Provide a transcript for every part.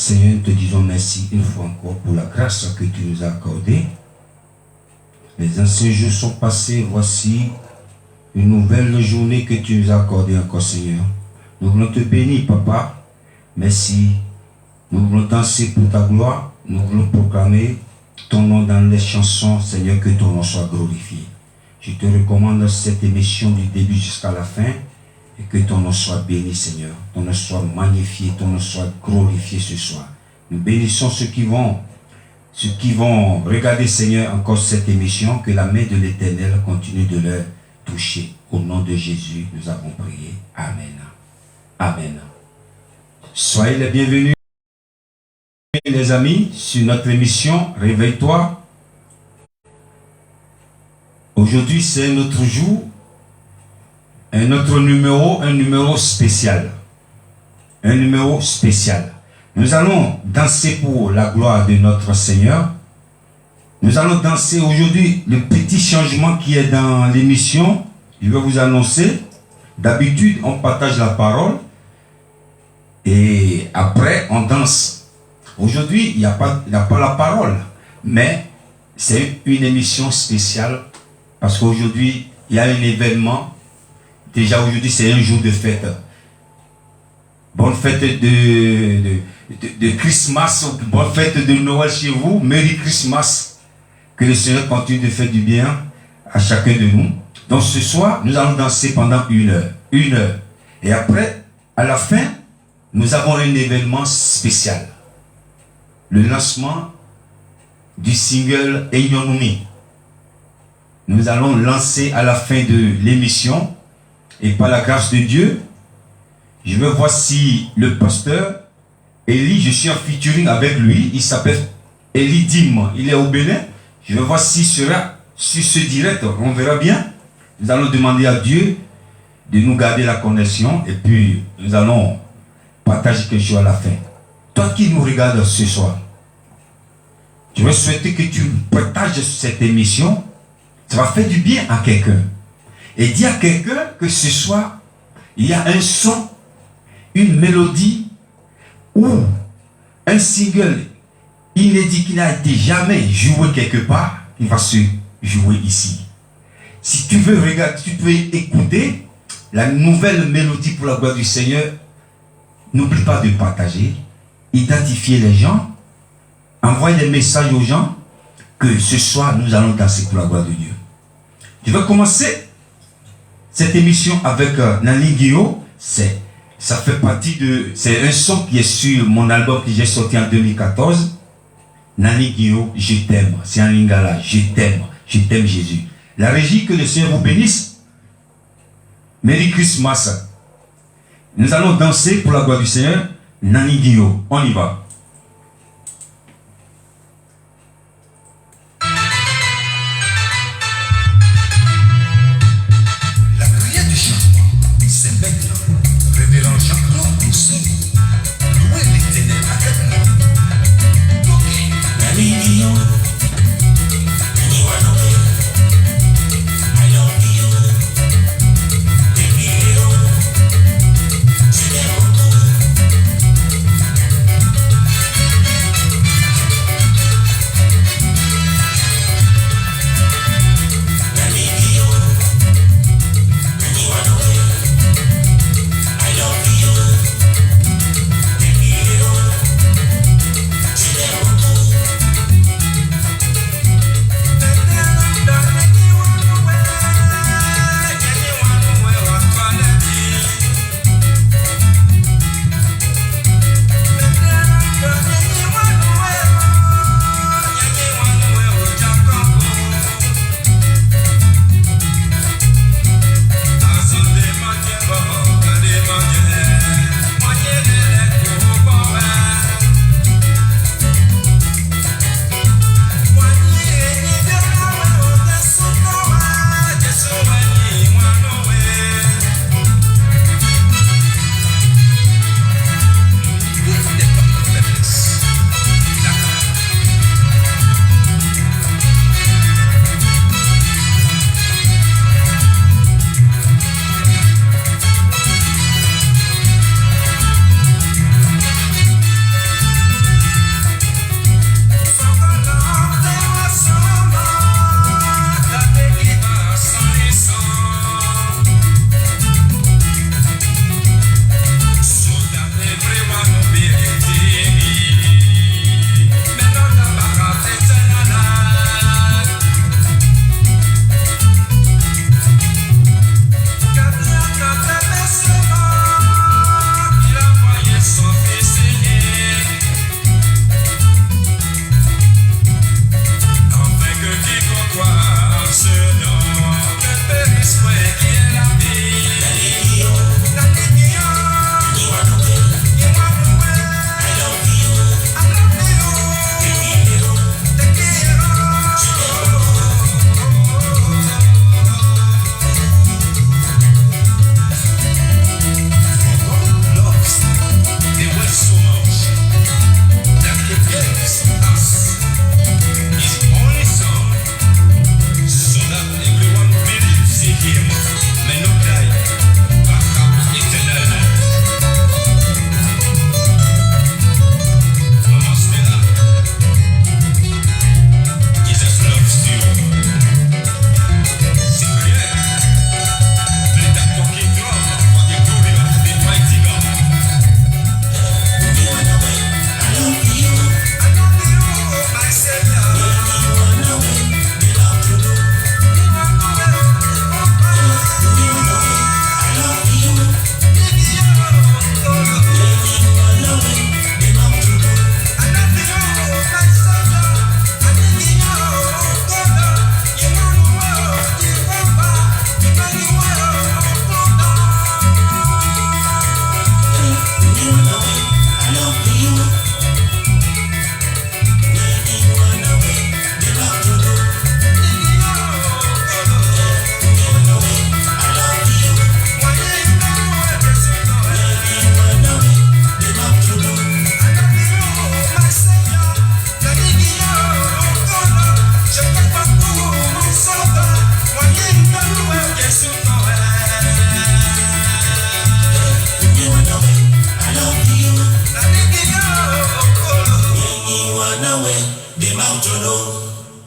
Seigneur, nous te disons merci une fois encore pour la grâce que tu nous as accordée. Les anciens jours sont passés, voici une nouvelle journée que tu nous as accordée encore, Seigneur. Nous voulons te bénir, Papa. Merci. Nous voulons danser pour ta gloire. Nous voulons proclamer ton nom dans les chansons, Seigneur, que ton nom soit glorifié. Je te recommande cette émission du début jusqu'à la fin et que ton nom soit béni, Seigneur. Ton nom soit magnifié, ton nom soit glorifié ce soir. Nous bénissons ceux qui vont regarder, Seigneur, encore cette émission, que la main de l'Éternel continue de leur toucher. Au nom de Jésus, nous avons prié. Amen. Amen. Soyez les bienvenus, les amis, sur notre émission Réveille-toi. Aujourd'hui, c'est notre jour, un autre numéro, un numéro spécial. Un numéro spécial. Nous allons danser pour la gloire de notre Seigneur. Nous allons danser aujourd'hui le petit changement qui est dans l'émission. Je vais vous annoncer. D'habitude, on partage la parole et après, on danse. Aujourd'hui, il n'y a pas la parole, mais c'est une émission spéciale parce qu'aujourd'hui, il y a un événement. Déjà aujourd'hui, c'est un jour de fête. Bonne fête de Christmas, bonne fête de Noël chez vous. Merry Christmas. Que le Seigneur continue de faire du bien à chacun de nous. Donc ce soir, nous allons danser pendant 1 heure. 1 heure. Et après, à la fin, nous avons un événement spécial. Le lancement du single Eyonumi. Nous allons lancer à la fin de l'émission. Et par la grâce de Dieu, je vais voir si le pasteur Eli, je suis en featuring avec lui, il s'appelle Eli Dim, il est au Bénin. Je vais voir s'il sera sur ce direct, on verra bien. Nous allons demander à Dieu de nous garder la connexion et puis nous allons partager quelque chose à la fin. Toi qui nous regardes ce soir, je vais souhaiter que tu partages cette émission, ça va faire du bien à quelqu'un. Et dis à quelqu'un que ce soir, il y a un son, une mélodie ou un single inédit qui n'a été jamais joué quelque part, il va se jouer ici. Si tu veux regarder, tu peux écouter la nouvelle mélodie pour la gloire du Seigneur. N'oublie pas de partager, identifier les gens, envoyer des messages aux gens que ce soir nous allons danser pour la gloire de Dieu. Je vais commencer cette émission avec Nani Guillaume. Ça fait partie de... C'est un son qui est sur mon album que j'ai sorti en 2014. Nani Guillaume, je t'aime. C'est un lingala. Je t'aime Jésus. La régie, que le Seigneur vous bénisse. Merry Christmas. Nous allons danser pour la gloire du Seigneur. Nani Guillaume. On y va.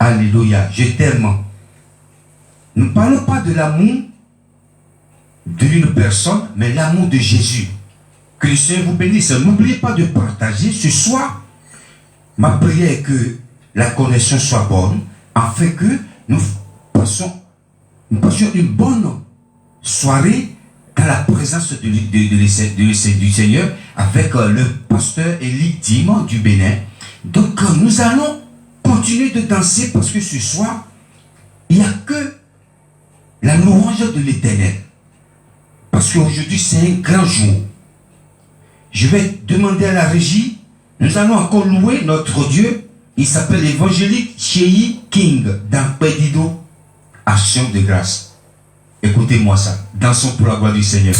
Alléluia. Je t'aime. Nous ne parlons pas de l'amour d'une personne, mais l'amour de Jésus. Que le Seigneur vous bénisse. N'oubliez pas de partager ce soir. Ma prière est que la connexion soit bonne, afin que nous passions une bonne soirée dans la présence du Seigneur avec le pasteur Élie Diman du Bénin. Donc nous allons continuer de danser parce que ce soir, il n'y a que la louange de l'Éternel. Parce qu'aujourd'hui, c'est un grand jour. Je vais demander à la régie, nous allons encore louer notre Dieu. Il s'appelle évangélique Chei King dans Pedido, Action de grâce. Écoutez-moi ça. Dansons pour la gloire du Seigneur.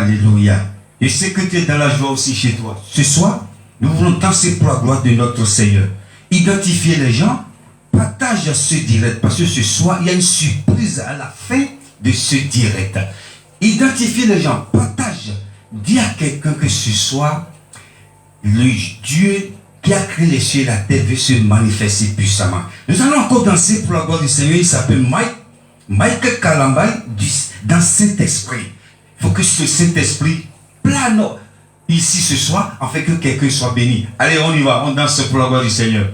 Alléluia. Je sais que tu es dans la joie aussi chez toi. Ce soir, nous voulons danser pour la gloire de notre Seigneur. Identifier les gens, partage ce direct, parce que ce soir, il y a une surprise à la fin de ce direct. Identifier les gens, partage. Dis à quelqu'un que ce soir, le Dieu qui a créé les cieux et la terre veut se manifester puissamment. Nous allons encore danser pour la gloire du Seigneur. Il s'appelle Mike Kalambay dans Saint-Esprit. Il faut que ce Saint-Esprit plane ici ce soir afin que quelqu'un soit béni. Allez, on y va, on danse pour la gloire du Seigneur.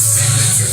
Saint-Esprit,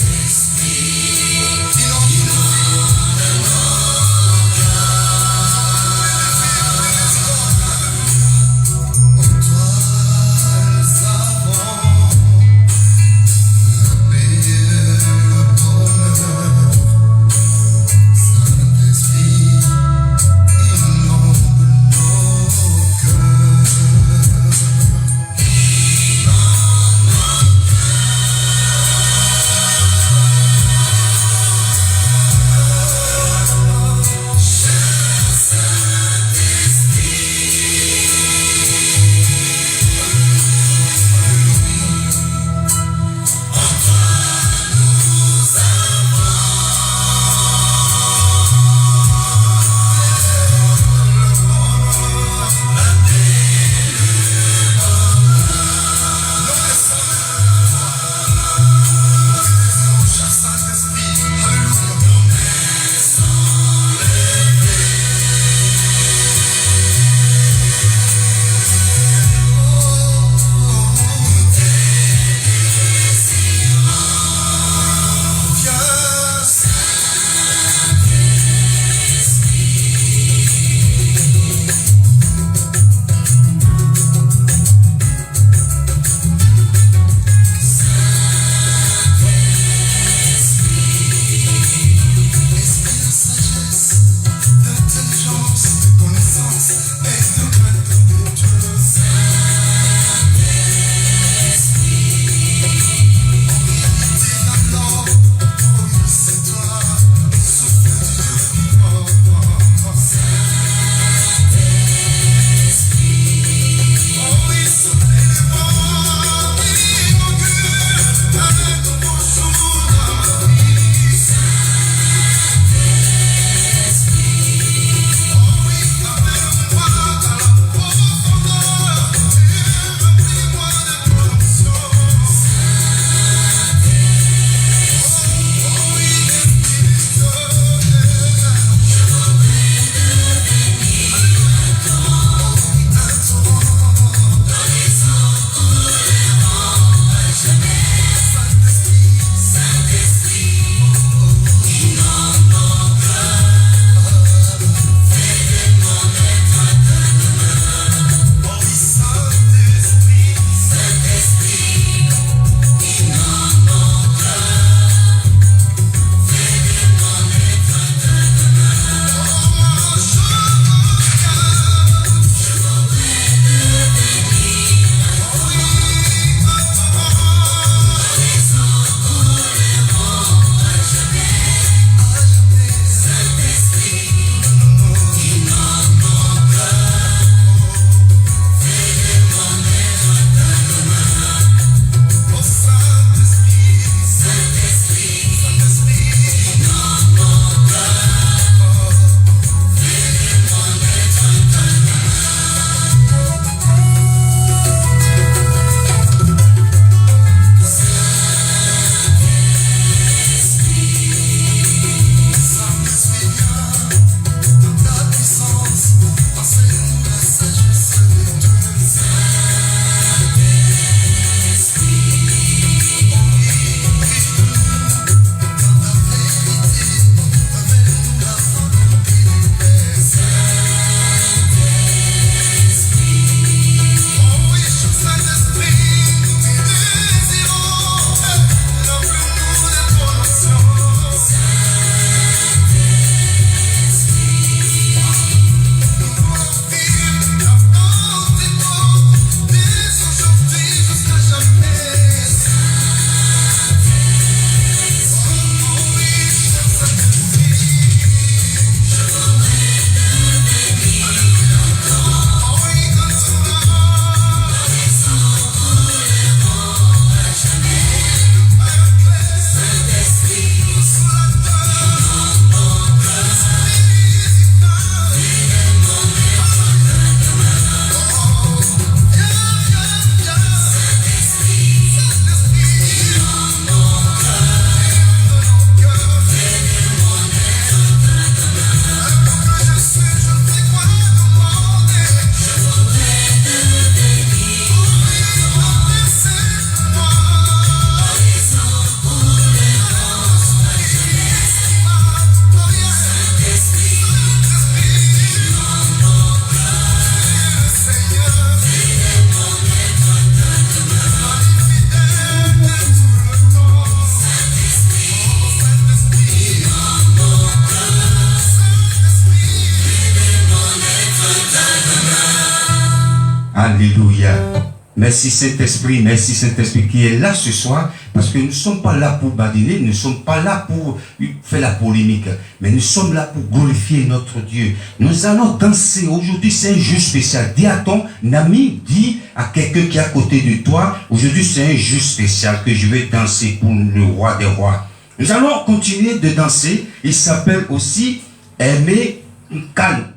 Merci Saint-Esprit qui est là ce soir, parce que nous ne sommes pas là pour badiner, nous ne sommes pas là pour faire la polémique, mais nous sommes là pour glorifier notre Dieu. Nous allons danser. Aujourd'hui, c'est un jour spécial. Dis à ton ami, dis à quelqu'un qui est à côté de toi, aujourd'hui c'est un jour spécial que je vais danser pour le roi des rois. Nous allons continuer de danser. Il s'appelle aussi Aimer Nkane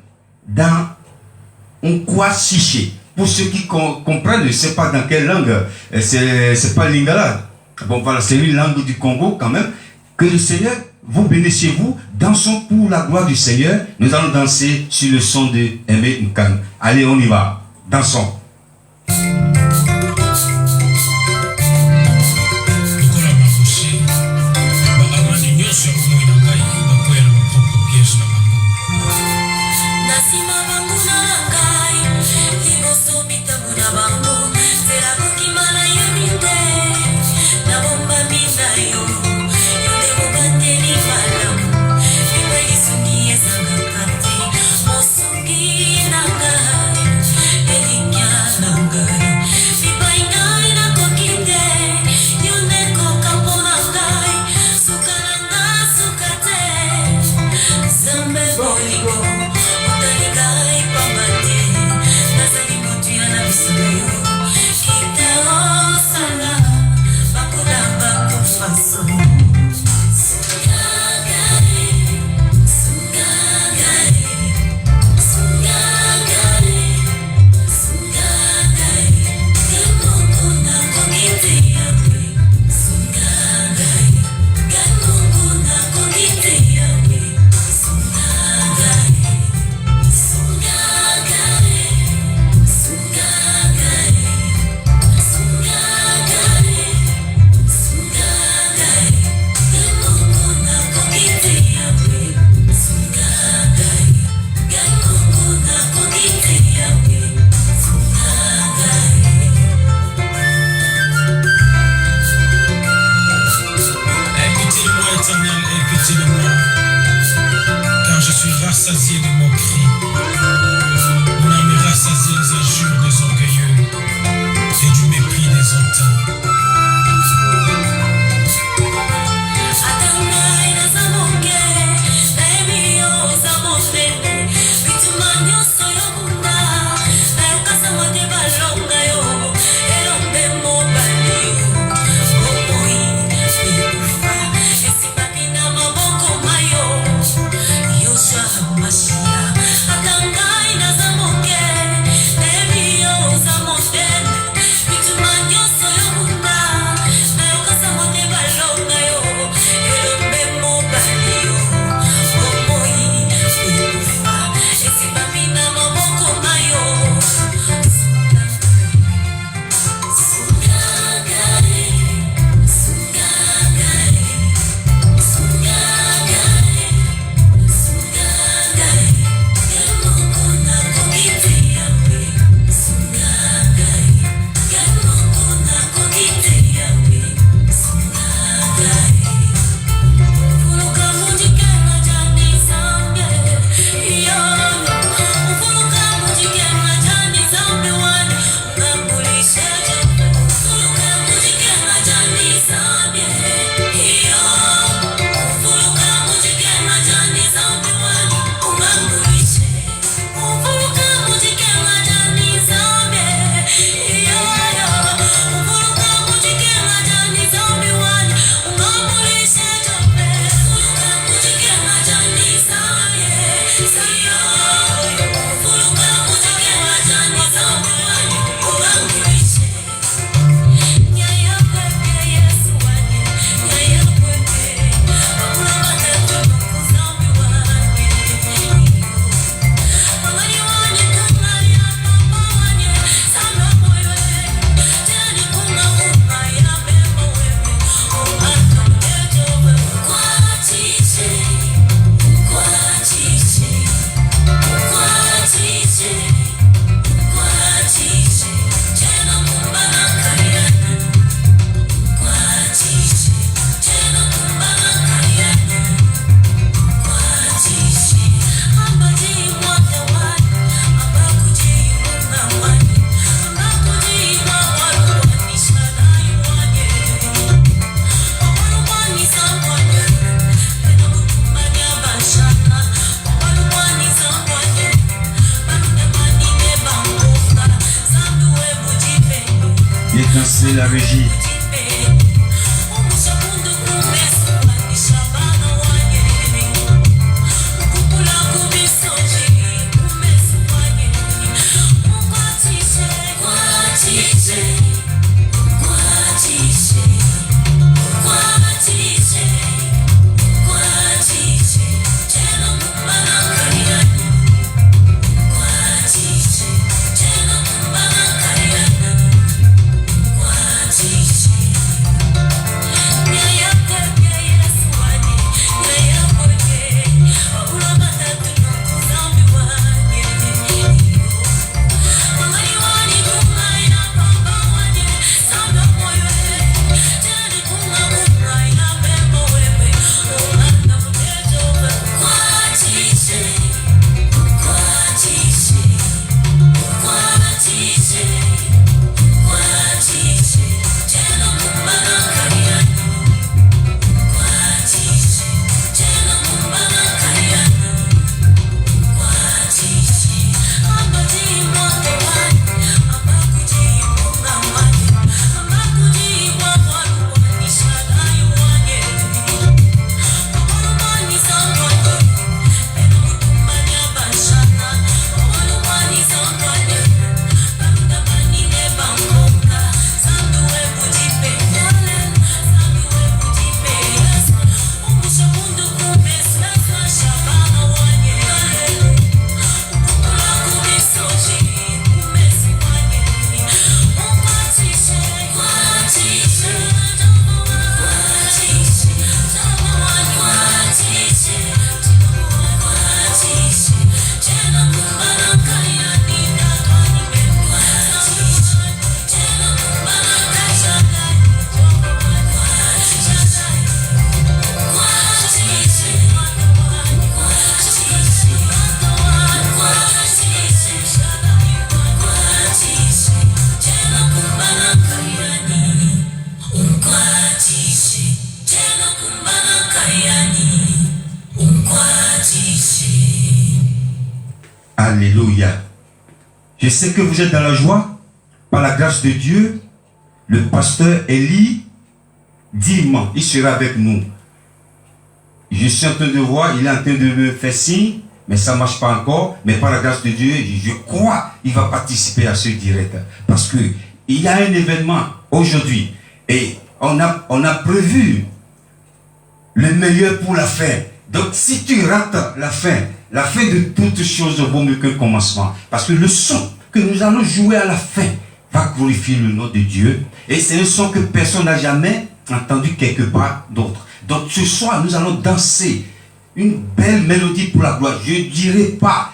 dans Nkwa Siché. Pour ceux qui comprennent, je ne sais pas dans quelle langue, c'est pas lingala. Bon voilà, c'est une langue du Congo quand même. Que le Seigneur vous bénisse chez vous. Dansons pour la gloire du Seigneur. Nous allons danser sur le son de Aimer Nkane. Allez, on y va. Dansons. Thank you. Déclenchez la régie. Alléluia. Je sais que vous êtes dans la joie. Par la grâce de Dieu, le pasteur Elie, dimanche, il sera avec nous. Je suis en train de voir, il est en train de me faire signe, mais ça ne marche pas encore. Mais par la grâce de Dieu, je crois qu'il va participer à ce direct. Parce que il y a un événement aujourd'hui. Et on a prévu le meilleur pour la fin. Donc si tu rates la fin de toutes choses vaut mieux que le commencement. Parce que le son que nous allons jouer à la fin va glorifier le nom de Dieu. Et c'est un son que personne n'a jamais entendu quelque part d'autre. Donc ce soir, nous allons danser une belle mélodie pour la gloire. Je ne dirai pas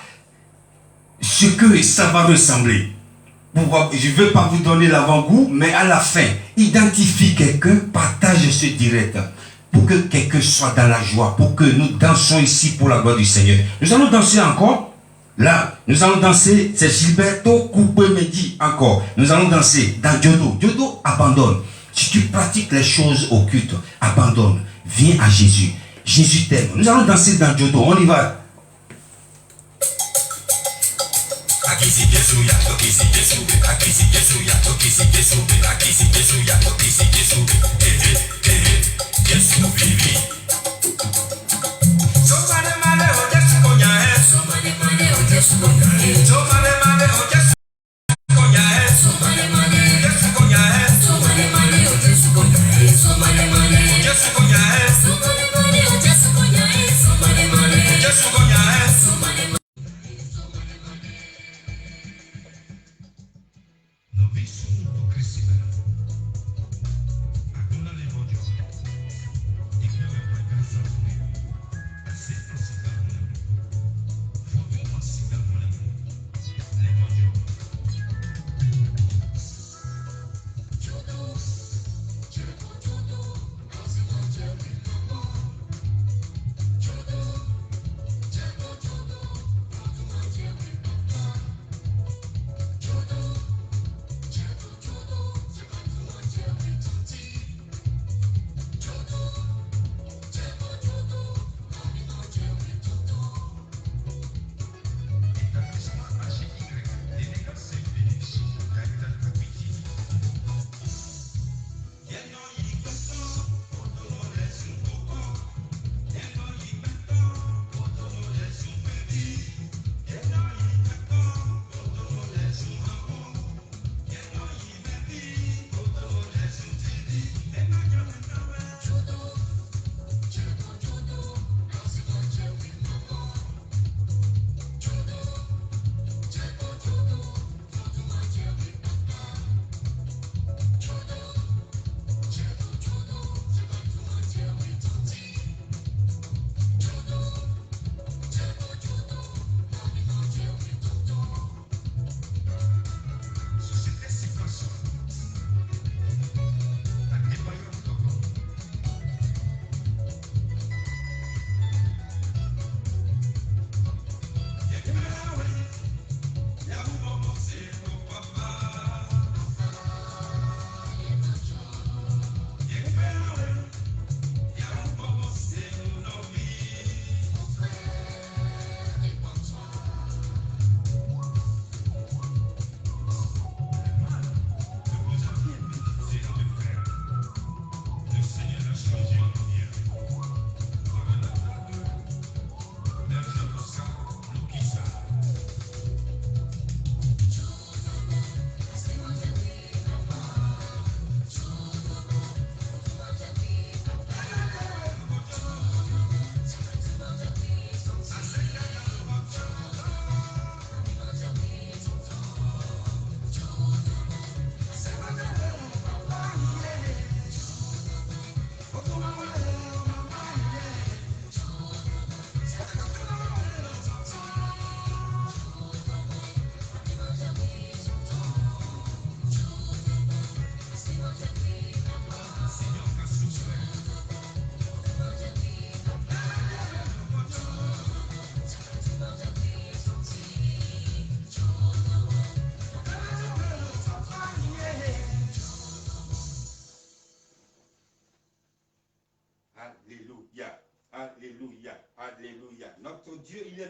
ce que ça va ressembler. Je ne veux pas vous donner l'avant-goût, mais à la fin, identifie quelqu'un, partage ce direct. Pour que quelqu'un soit dans la joie, pour que nous dansions ici pour la gloire du Seigneur. Nous allons danser encore. Là, nous allons danser, c'est Gilberto Coupé-Medi encore. Nous allons danser dans Diodo. Diodo, abandonne. Si tu pratiques les choses occultes, abandonne. Viens à Jésus. Jésus t'aime. Nous allons danser dans Diodo. On y va.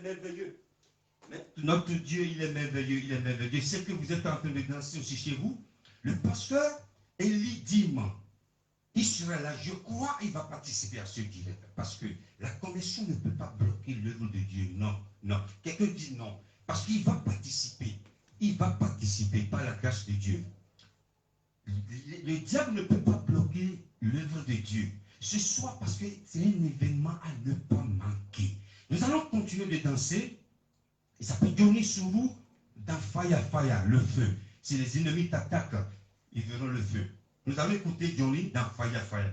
est merveilleux. Mais notre Dieu, il est merveilleux, il est merveilleux. Je sais que vous êtes en train de danser aussi chez vous. Le pasteur Elie Dim, il sera là, je crois, il va participer à ce direct. Parce que la conversion ne peut pas bloquer l'œuvre de Dieu. Non, non. Quelqu'un dit non. Parce qu'il va participer. Il va participer par la grâce de Dieu. Le diable ne peut pas bloquer l'œuvre de Dieu. Ce soir, parce que c'est un événement à ne pas manquer. Nous allons continuer de danser. Il s'appelle Johnny Sourou dans Fire Fire, le feu. Si les ennemis t'attaquent, ils verront le feu. Nous allons écouter Johnny dans Fire Fire.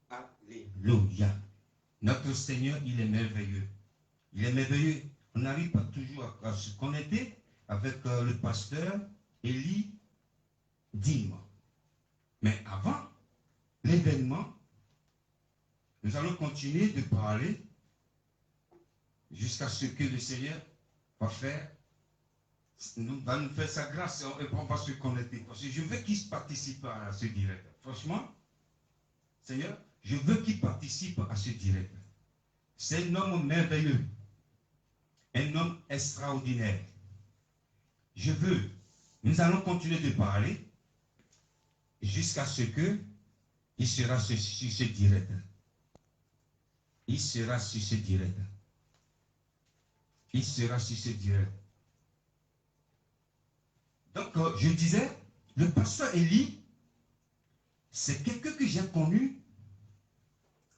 Alléluia. Notre Seigneur, il est merveilleux. Il est merveilleux. On n'arrive pas toujours à se connecter avec le pasteur Élie Dim. Mais avant l'événement, nous allons continuer de parler jusqu'à ce que le Seigneur va nous faire sa grâce et on va se connecter. Parce que je veux qu'il participe à ce direct. Franchement, Seigneur, je veux qu'il participe à ce direct. C'est un homme merveilleux. Un homme extraordinaire. Nous allons continuer de parler jusqu'à ce que il sera sur ce direct. Il sera sur ce direct. Il sera sur ce direct. Donc, je disais, le pasteur Élie, c'est quelqu'un que j'ai connu.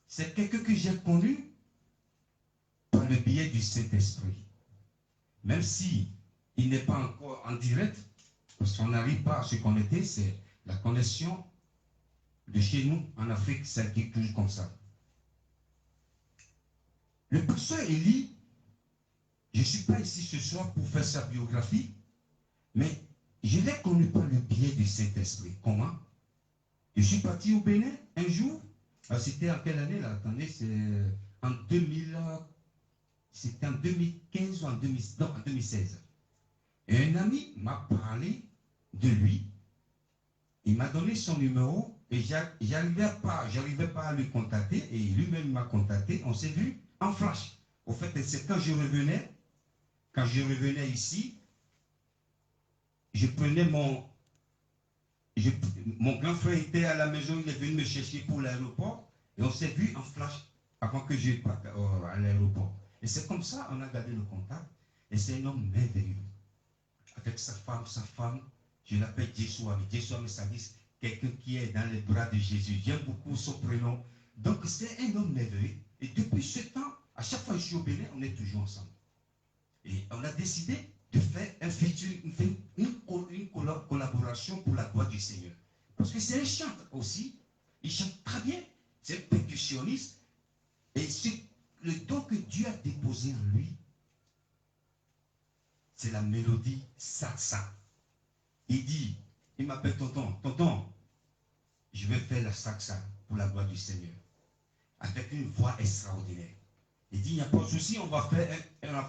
C'est quelqu'un que j'ai connu par le biais du Saint-Esprit. Même si il n'est pas encore en direct, parce qu'on n'arrive pas à se connecter, c'est la connexion de chez nous en Afrique, ça qui est toujours comme ça. Le pasteur Élie, je ne suis pas ici ce soir pour faire sa biographie, mais je l'ai connu par le biais du Saint-Esprit. Comment? Je suis parti au Bénin un jour. C'était en quelle année là? Attendez, c'est en 2000. C'était en 2015 ou en 2016. Et un ami m'a parlé de lui. Il m'a donné son numéro et j'arrivais pas à le contacter et lui-même m'a contacté. On s'est vu en flash. Au fait, c'est quand je revenais ici, je prenais mon grand frère était à la maison, il est venu me chercher pour l'aéroport et on s'est vu en flash avant que je parte à l'aéroport. Et c'est comme ça on a gardé le contact. Et c'est un homme merveilleux. Avec sa femme, je l'appelle Jesouami. Jesouami, ça dit quelqu'un qui est dans les bras de Jésus. J'aime beaucoup son prénom. Donc c'est un homme merveilleux. Et depuis ce temps, à chaque fois que je suis au Bénin, on est toujours ensemble. Et on a décidé de faire une collaboration pour la gloire du Seigneur. Parce que c'est un chanteur aussi. Il chante très bien. C'est un percussionniste. Et le don que Dieu a déposé en lui, c'est la mélodie salsa. Il m'appelle tonton, je vais faire la salsa pour la gloire du Seigneur. Avec une voix extraordinaire. Il dit, il n'y a pas de souci, on va faire un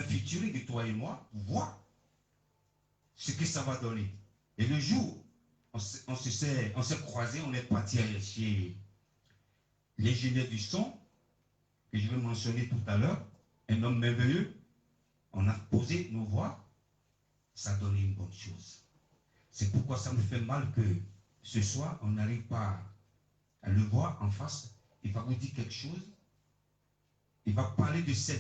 featuring de toi et moi pour voir ce que ça va donner. Et le jour, on s'est croisés, on est parti chez l'ingénieur du son, que je vais mentionner tout à l'heure, un homme merveilleux. On a posé nos voix, ça donnait une bonne chose. C'est pourquoi ça me fait mal que ce soir, on n'arrive pas à le voir en face. Il va vous dire quelque chose. Il va parler de ce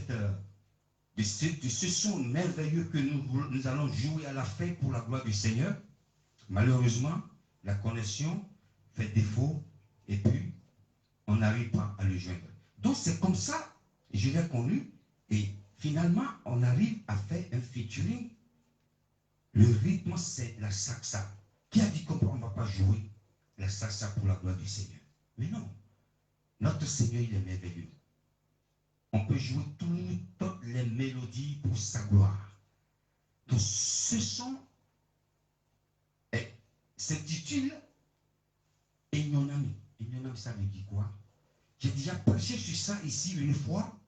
son merveilleux que nous allons jouer à la fin pour la gloire du Seigneur. Malheureusement, la connexion fait défaut et puis on n'arrive pas à le joindre. Donc c'est comme ça, je l'ai connu et finalement on arrive à faire un featuring Le rythme, c'est la salsa. Qui a dit qu'on ne va pas jouer la salsa pour la gloire du Seigneur? Mais non. Notre Seigneur, il est merveilleux. On peut jouer toutes les mélodies pour sa gloire. Donc, ce son s'intitule Enyonami. Enyonami, ça veut dire quoi? J'ai déjà prêché sur ça ici une fois.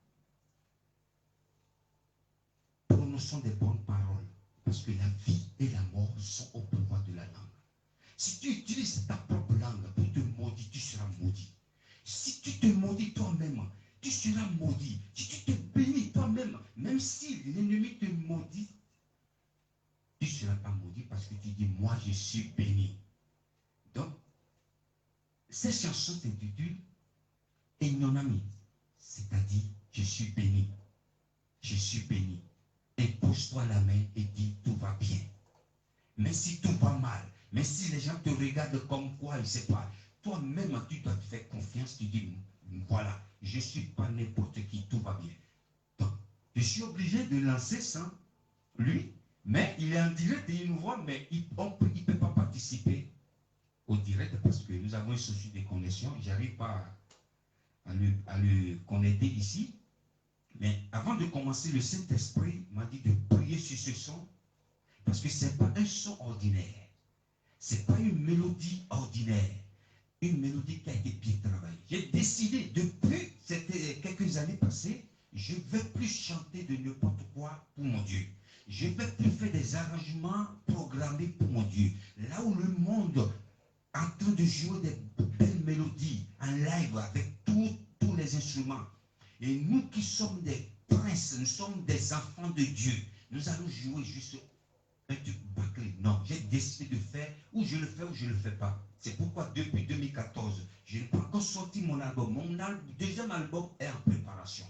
Prononçons des bonnes paroles. Parce que la vie et la mort sont au pouvoir de la langue. Si tu utilises ta propre langue pour te maudire, tu seras maudit. Si tu te maudis toi-même, tu seras maudit. Si tu te bénis toi-même, même si l'ennemi te maudit, tu ne seras pas maudit parce que tu dis, moi je suis béni. Donc, cette chanson s'intitule Enyonami, c'est-à-dire, je suis béni. Je suis béni. Et pose-toi la main et dis, tout va bien. Mais si tout va mal, mais si les gens te regardent comme quoi, il ne sait pas, toi-même, tu dois te faire confiance, tu dis, voilà, je ne suis pas n'importe qui, tout va bien. Donc, je suis obligé de lancer sans lui, mais il est en direct et il nous voit, mais il ne peut pas participer au direct parce que nous avons un souci de connexion. Je n'arrive pas à le connecter ici. Mais avant de commencer, le Saint-Esprit m'a dit de prier sur ce son parce que ce n'est pas un son ordinaire. Ce n'est pas une mélodie ordinaire. Une mélodie qui a été bien travaillée. J'ai décidé, depuis quelques années passées, je ne vais plus chanter de n'importe quoi pour mon Dieu. Je ne vais plus faire des arrangements programmés pour mon Dieu. Là où le monde est en train de jouer des belles mélodies en live avec tous les instruments. Et nous qui sommes des princes, nous sommes des enfants de Dieu, nous allons jouer juste un truc bâclé. Non, j'ai décidé de faire, ou je le fais ou je ne le fais pas. C'est pourquoi depuis 2014, je n'ai pas encore sorti mon album. Mon deuxième album est en préparation.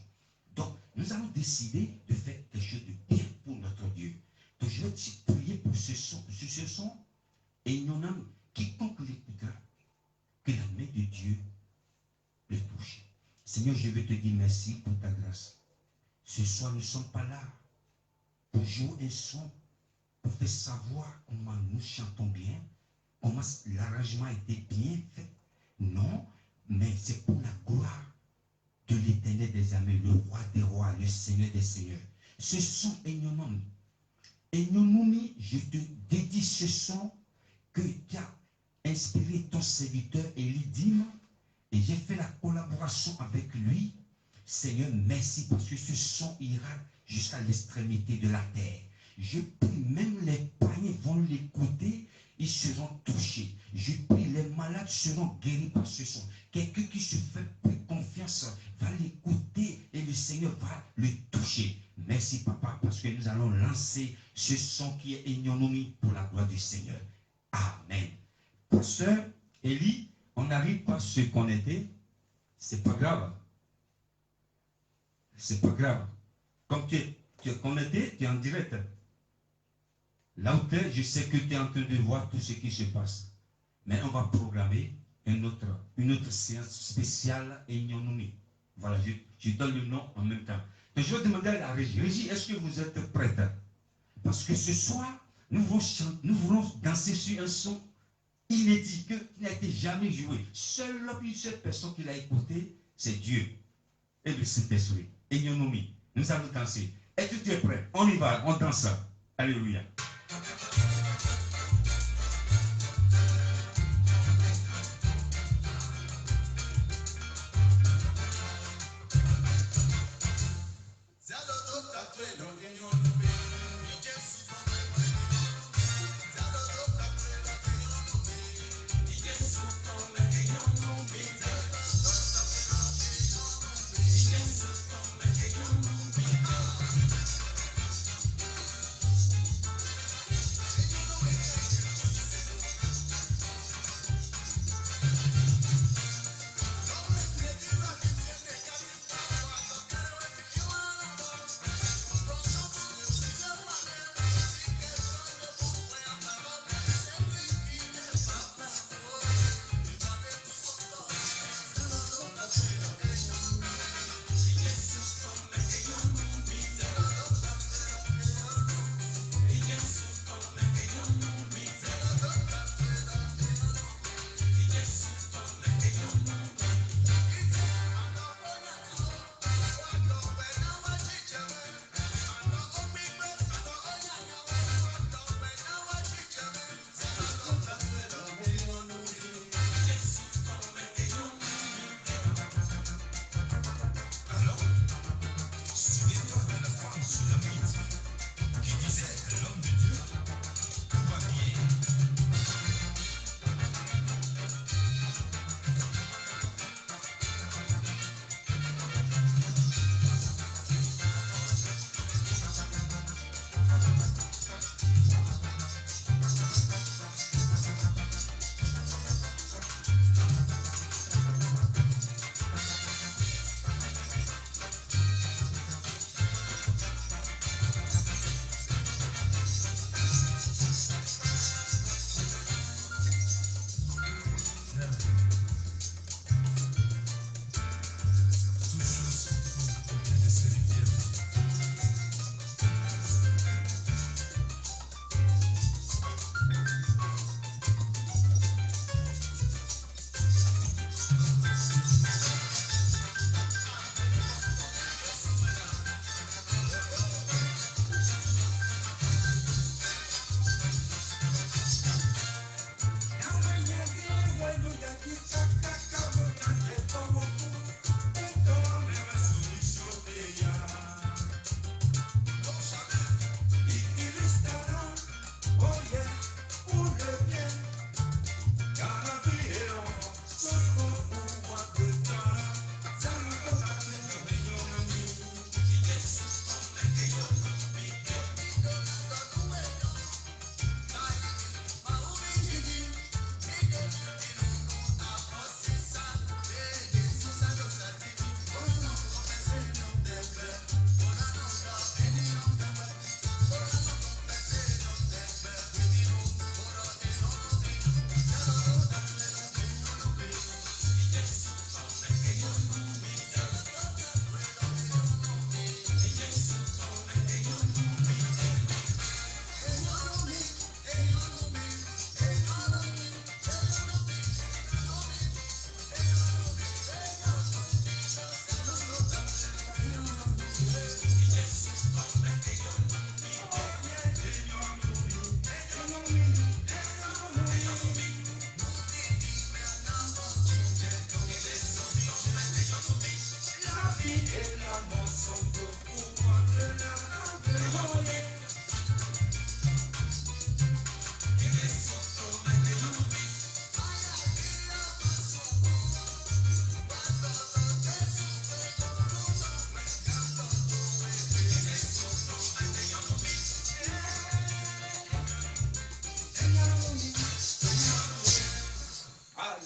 Donc, nous allons décider de faire quelque chose de bien pour notre Dieu. Donc, je vais te prier pour ce son, et il y en a quiconque l'écoutera, que la main de Dieu le touche. Seigneur, je veux te dire merci pour ta grâce. Ce soir, nous ne sommes pas là pour jouer un son, pour faire savoir comment nous chantons bien, comment l'arrangement a été bien fait. Non, mais c'est pour la gloire de l'Éternel des armées, le roi des rois, le Seigneur des seigneurs. Ce son Enyonami. Enyonami, je te dédie ce son que tu as inspiré ton serviteur Elidim. Et j'ai fait la collaboration avec lui. Seigneur, merci parce que ce son ira jusqu'à l'extrémité de la terre. Je prie, même les païens vont l'écouter, ils seront touchés. Je prie, les malades seront guéris par ce son. Quelqu'un qui se fait plus confiance va l'écouter et le Seigneur va le toucher. Merci papa parce que nous allons lancer ce son qui est Enyonami pour la gloire du Seigneur. Amen. Pasteur Élie, on n'arrive pas à se connecter, c'est pas grave. C'est pas grave. Comme tu es connecté, tu es en direct. Là où tu es, je sais que tu es en train de voir tout ce qui se passe. Mais on va programmer une autre séance spéciale Enyonami. Voilà, je donne le nom en même temps. Donc je vais demander à la régie. Régie, est-ce que vous êtes prête? Parce que ce soir, nous voulons danser sur un son inédit qui n'a été jamais joué. Seule une seule personne qui l'a écouté, c'est Dieu et le Saint-Esprit. Enyonami. Nous allons danser. Est-ce que tu es prêt? On y va, on danse. Alléluia.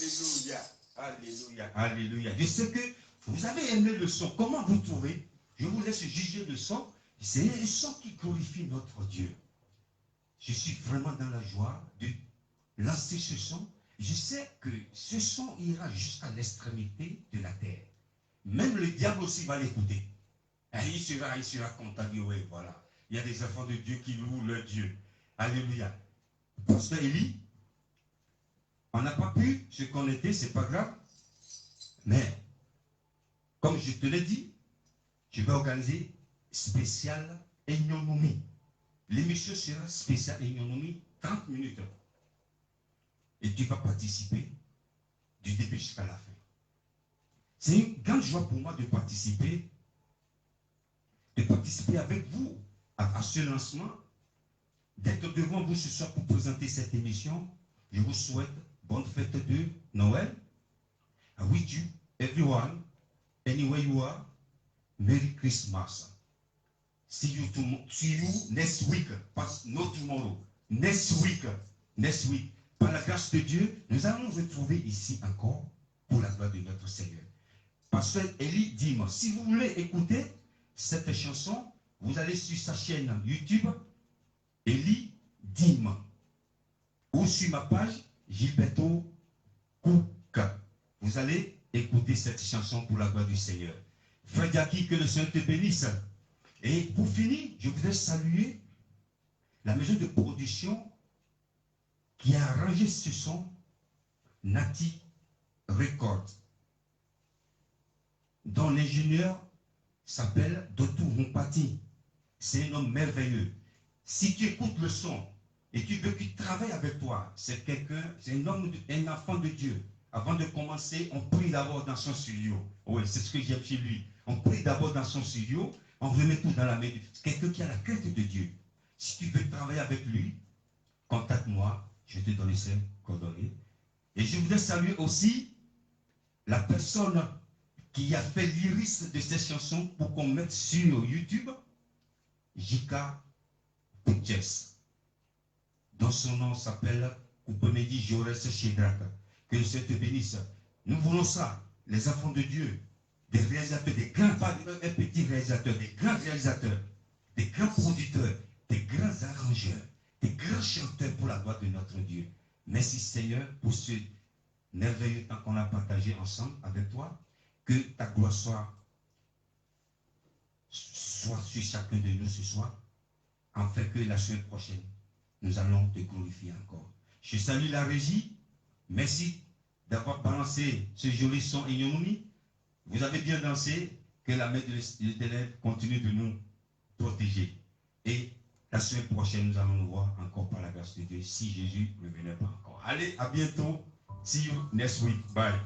Alléluia. Alléluia. Alléluia. Je sais que vous avez aimé le son. Comment vous trouvez? Je vous laisse juger le son. C'est un son qui glorifie notre Dieu. Je suis vraiment dans la joie de lancer ce son. Je sais que ce son ira jusqu'à l'extrémité de la terre. Même le diable aussi va l'écouter. Il sera content. Oui, voilà. Il y a des enfants de Dieu qui louent leur Dieu. Alléluia. Pasteur Élie, on n'a pas pu se connecter, c'est pas grave. Mais, comme je te l'ai dit, je vais organiser spécial Enyonomi. L'émission sera spéciale Enyonomi, 30 minutes. Et tu vas participer du début jusqu'à la fin. C'est une grande joie pour moi de participer avec vous à ce lancement, d'être devant vous ce soir pour présenter cette émission. Je vous souhaite bonne fête de Noël. I wish you, everyone, anywhere you are, Merry Christmas. See you next week, not tomorrow. Next week. Par la grâce de Dieu, nous allons nous retrouver ici encore pour la gloire de notre Seigneur. Pasteur Élie Dim, si vous voulez écouter cette chanson, vous allez sur sa chaîne YouTube, Élie Dim, ou sur ma page, Gilberto Cook. Vous allez écouter cette chanson pour la gloire du Seigneur. Frère Jackie, que le Seigneur te bénisse. Et pour finir, je voudrais saluer la maison de production qui a arrangé ce son, Nati Records, dont l'ingénieur s'appelle Dotou Humpati. C'est un homme merveilleux. Si tu écoutes le son et tu veux qu'il travaille avec toi, c'est un homme, un enfant de Dieu. Avant de commencer, on prie d'abord dans son studio. Oui, c'est ce que j'aime chez lui. On prie d'abord dans son studio, on remet tout dans la main de Dieu. Quelqu'un qui a la crainte de Dieu. Si tu veux travailler avec lui, contacte-moi, je vais te donner ses coordonnées. Et je voudrais saluer aussi la personne qui a fait l'iris de cette chanson pour qu'on mette sur YouTube, Jika Putjes, dont son nom s'appelle Koupemedi Jaurès Chedrak. Que le Seigneur te bénisse. Nous voulons ça, les enfants de Dieu, des réalisateurs, des grands, pas des petits réalisateurs, des grands réalisateurs, des grands producteurs, des grands arrangeurs, des grands chanteurs pour la gloire de notre Dieu. Merci Seigneur pour ce merveilleux temps qu'on a partagé ensemble avec toi. Que ta gloire soit sur chacun de nous ce soir, afin que la semaine prochaine, nous allons te glorifier encore. Je salue la régie. Merci d'avoir balancé ce joli son Enyonomi. Vous avez bien dansé. Que la main de l'Éternel continue de nous protéger. Et la semaine prochaine, nous allons nous voir encore par la grâce de Dieu, si Jésus ne revenait pas encore. Allez, à bientôt. See you next week. Bye.